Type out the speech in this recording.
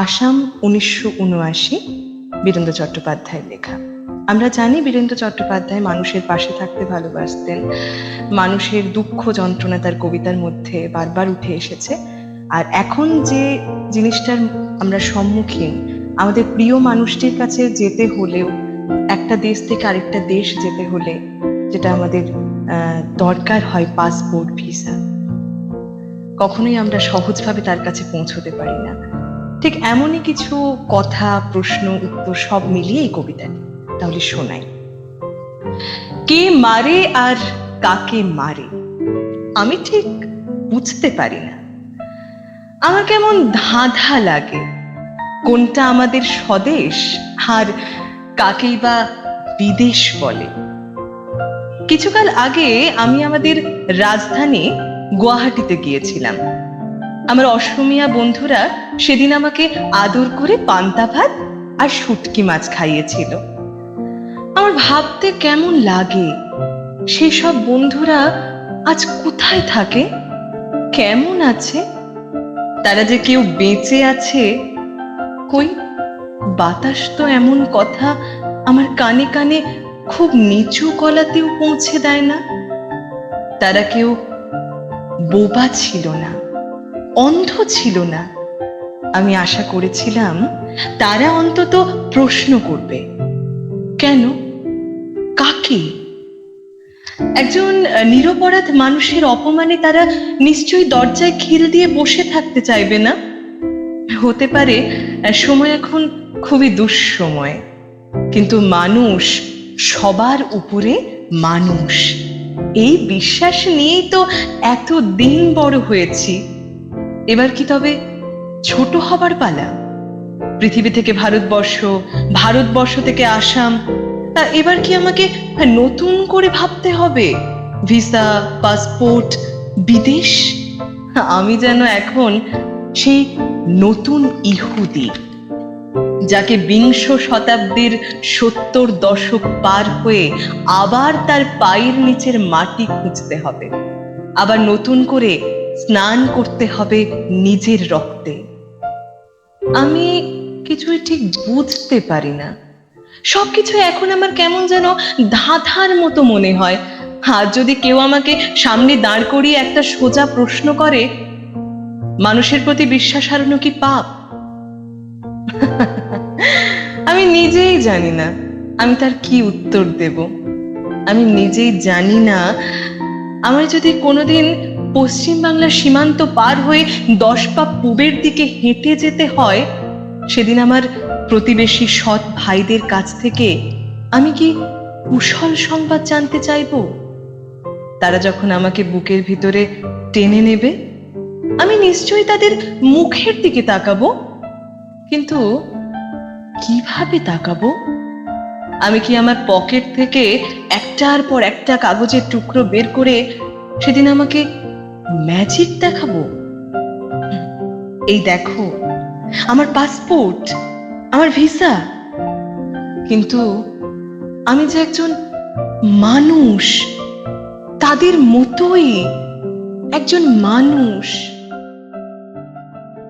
আসাম 1979, বীরেন্দ্র চট্টোপাধ্যায়ের লেখা। আমরা জানি বীরেন্দ্র চট্টোপাধ্যায় মানুষের পাশে থাকতে ভালোবাসতেন। মানুষের দুঃখ যন্ত্রণা তার কবিতার মধ্যে বারবার উঠে এসেছে। আর এখন যে জিনিসটার আমরা সম্মুখীন, আমাদের প্রিয় মানুষটির কাছে যেতে হলেও, একটা দেশ থেকে আরেকটা দেশ যেতে হলে যেটা আমাদের দরকার হয় পাসপোর্ট, ভিসা, কখনোই আমরা সহজভাবে তার কাছে পৌঁছতে পারি না। ঠিক এমনই কিছু কথা, প্রশ্ন, উত্তর সব মিলিয়ে এই কবিতাটি। তাহলে শোনাই। কে মারে আর কাকে মারে আমি ঠিক বুঝতে পারি না। আমার কেমন ধাঁধা লাগে, কোনটা আমাদের স্বদেশ আর কাকেই বা বিদেশ বলে। কিছুকাল আগে আমি আমাদের রাজধানী গুয়াহাটিতে গিয়েছিলাম। আমার অসমিয়া বন্ধুরা সেদিন আমাকে আদর করে পান্তা ভাত আর শুটকি মাছ খাইয়েছিল। আমার ভাবতে কেমন লাগে, সেসব বন্ধুরা আজ কোথায় থাকে, কেমন আছে, তারা যে কেউ বেঁচে আছে। কই, বাতাস তো এমন কথা আমার কানে কানে খুব নিচু গলাতেও পৌঁছে দেয় না। তারা কেউ বোবা ছিল না, অন্ধ ছিল না। আমি আশা করেছিলাম তারা অন্তত প্রশ্ন করবে, কেন, কাকে? একজন নিরপরাধ মানুষের অপমানে তারা নিশ্চয়ই দরজায় খিল দিয়ে বসে থাকতে চাইবে না। হতে পারে সময় এখন খুবই দুঃসময়, কিন্তু মানুষ সবার উপরে মানুষ, এই বিশ্বাস নিয়েই তো এত দিন বড় হয়েছি। এবার কি তবে ছোট হবার পালা? পৃথিবী থেকে ভারতবর্ষ, ভারতবর্ষ থেকে আসাম, এবার কি আমাকে নতুন করে ভাবতে হবে? ভিসা, পাসপোর্ট, বিদেশ। আমি যেন এখন সেই নতুন ইহুদি, যাকে বিংশ শতাব্দীর 70 দশক পার হয়ে আবার তার পায়ের নিচের মাটি খুঁজতে হবে, আবার নতুন করে স্নান করতে হবে নিজের রক্তে। আমি কিছুই ঠিক বুঝতে পারি না। সবকিছু এখন আমার কেমন যেন ধাঁধার মতো মনে হয়। আর যদি কেউ আমাকে সামনে দাঁড় করিয়ে একটা সোজা প্রশ্ন করে, মানুষের প্রতি বিশ্বাস হারানো কি পাপ? আমি নিজেই জানি না আমি তার কি উত্তর দেব। আমি নিজেই জানি না আমার যদি কোনোদিন পশ্চিম বাংলার সীমান্ত পার হয়ে 10 পা পূবের দিকে হেঁটে যেতে হয়, সেদিন আমার প্রতিবেশী সৎ ভাইদের কাছ থেকে আমি কি কুশল সংবাদ জানতে চাইব? তারা যখন আমাকে বুকের ভিতরে টেনে নেবে, আমি নিশ্চয়ই তাদের মুখের দিকে তাকাবো, কিন্তু কিভাবে তাকাবো? আমি কি আমার পকেট থেকে একটার পর একটা কাগজের টুকরো বের করে সেদিন আমাকে ম্যাজিক দেখাবো? এই দেখো, আমার পাসপোর্ট, আমার ভিসা, কিন্তু আমি যে একজন মানুষ, তাদের মতোই একজন মানুষ।